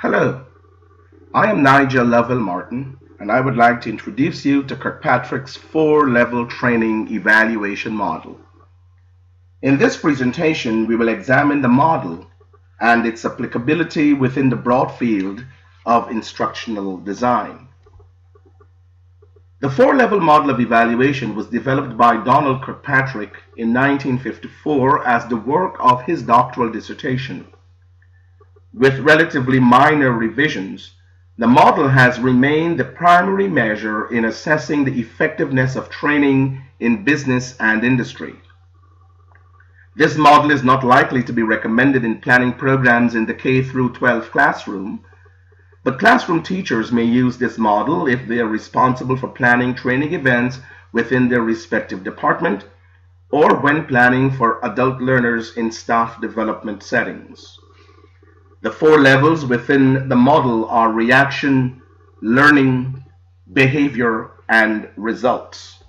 Hello, I am Nigel Lovell-Martin, and I would like to introduce you to Kirkpatrick's four-level training evaluation model. In this presentation, we will examine the model and its applicability within the broad field of instructional design. The four-level model of evaluation was developed by Donald Kirkpatrick in 1954 as the work of his doctoral dissertation. With relatively minor revisions, the model has remained the primary measure in assessing the effectiveness of training in business and industry. This model is not likely to be recommended in planning programs in the K-12 classroom, but classroom teachers may use this model if they are responsible for planning training events within their respective department or when planning for adult learners in staff development settings. The four levels within the model are reaction, learning, behavior, and results.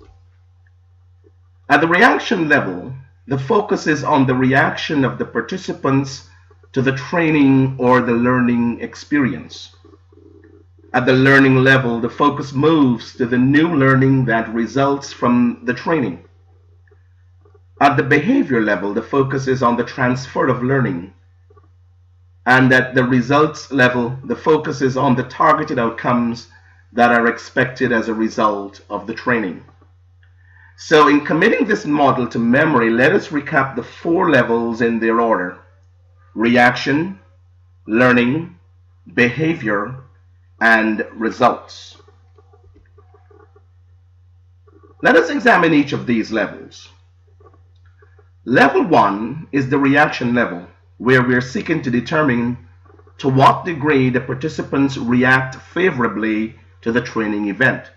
At the reaction level, the focus is on the reaction of the participants to the training or the learning experience. At the learning level, the focus moves to the new learning that results from the training. At the behavior level, the focus is on the transfer of learning. And at the results level, the focus is on the targeted outcomes that are expected as a result of the training. So in committing this model to memory, let us recap the four levels in their order: reaction, learning, behavior, and results. Let us examine each of these levels. Level 1 is the reaction level, where we are seeking to determine to what degree the participants react favorably to the training event.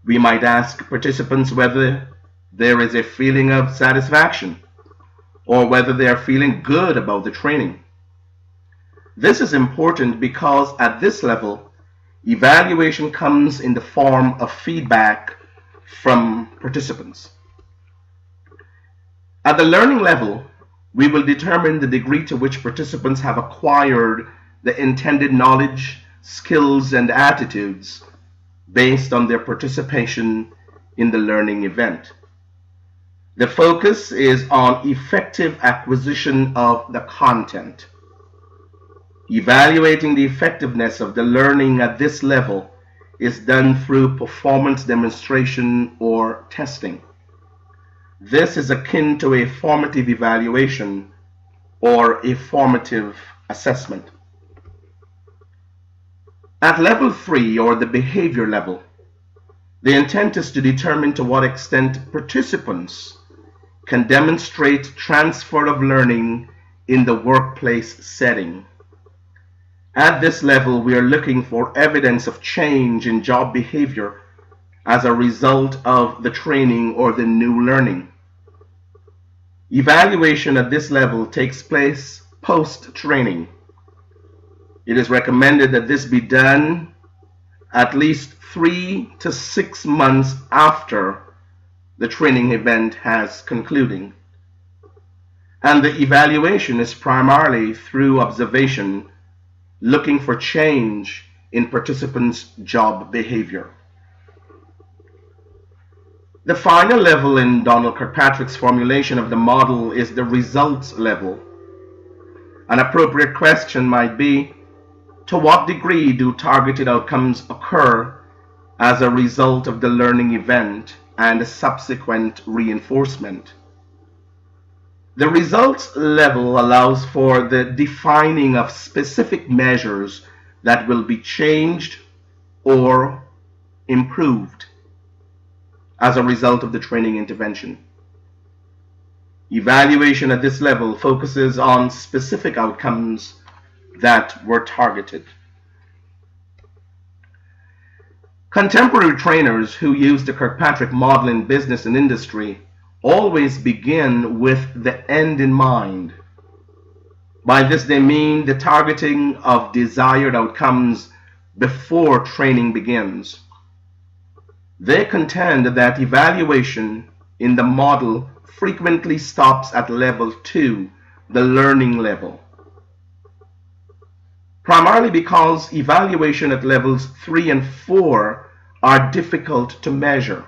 We might ask participants whether there is a feeling of satisfaction or whether they are feeling good about the training. This is important because at this level, evaluation comes in the form of feedback from participants. At the learning level, we will determine the degree to which participants have acquired the intended knowledge, skills, and attitudes based on their participation in the learning event. The focus is on effective acquisition of the content. Evaluating the effectiveness of the learning at this level is done through performance demonstration or testing. This is akin to a formative evaluation or a formative assessment. At level 3, or the behavior level, the intent is to determine to what extent participants can demonstrate transfer of learning in the workplace setting. At this level, we are looking for evidence of change in job behavior as a result of the training or the new learning. Evaluation at this level takes place post-training. It is recommended that this be done at least 3 to 6 months after the training event has concluded. And the evaluation is primarily through observation, looking for change in participants' job behavior. The final level in Donald Kirkpatrick's formulation of the model is the results level. An appropriate question might be, to what degree do targeted outcomes occur as a result of the learning event and subsequent reinforcement? The results level allows for the defining of specific measures that will be changed or improved as a result of the training intervention. Evaluation at this level focuses on specific outcomes that were targeted. Contemporary trainers who use the Kirkpatrick model in business and industry always begin with the end in mind. By this they mean the targeting of desired outcomes before training begins. They contend that evaluation in the model frequently stops at level 2, the learning level. primarily because evaluation at levels 3 and 4 are difficult to measure.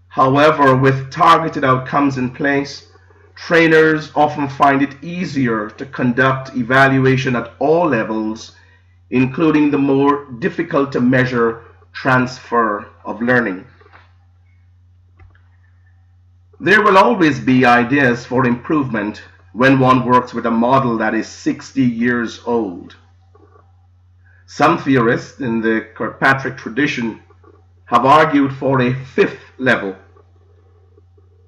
However, with targeted outcomes in place, trainers often find it easier to conduct evaluation at all levels, including the more difficult to measure transfer of learning. There will always be ideas for improvement when one works with a model that is 60 years old. Some theorists in the Kirkpatrick tradition have argued for a fifth level.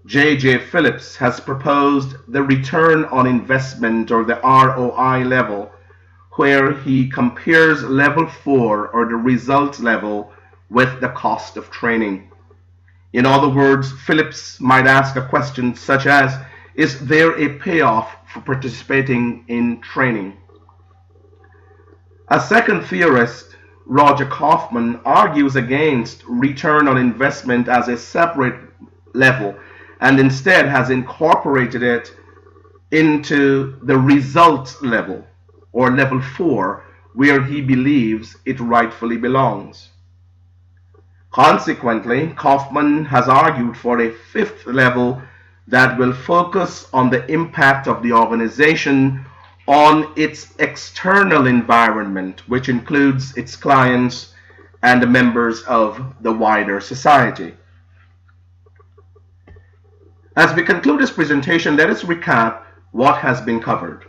J. Phillips has proposed the return on investment, or the ROI level, where he compares level 4, or the results level, with the cost of training. In other words, Phillips might ask a question such as, is there a payoff for participating in training? A second theorist, Roger Kaufman, argues against return on investment as a separate level and instead has incorporated it into the results level, or level 4, where he believes it rightfully belongs. Consequently, Kaufman has argued for a fifth level that will focus on the impact of the organization on its external environment, which includes its clients and the members of the wider society. As we conclude this presentation, let us recap what has been covered.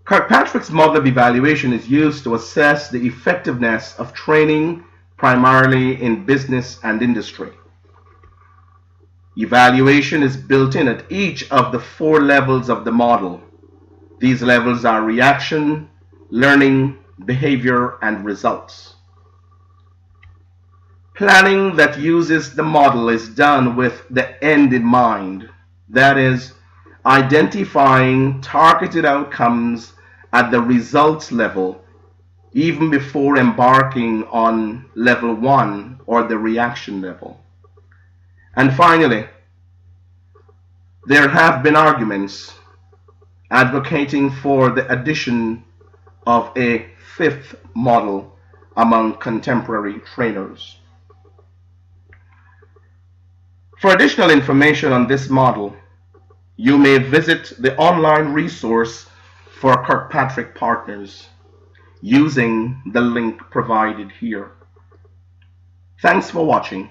Kirkpatrick's model of evaluation is used to assess the effectiveness of training, primarily in business and industry. Evaluation is built in at each of the 4 levels of the model. These levels are reaction, learning, behavior, and results. Planning that uses the model is done with the end in mind, that is, identifying targeted outcomes at the results level even before embarking on level 1, or the reaction level. And finally, there have been arguments advocating for the addition of a fifth model among contemporary trainers. For additional information on this model, you may visit the online resource for Kirkpatrick partners using the link provided here. Thanks for watching.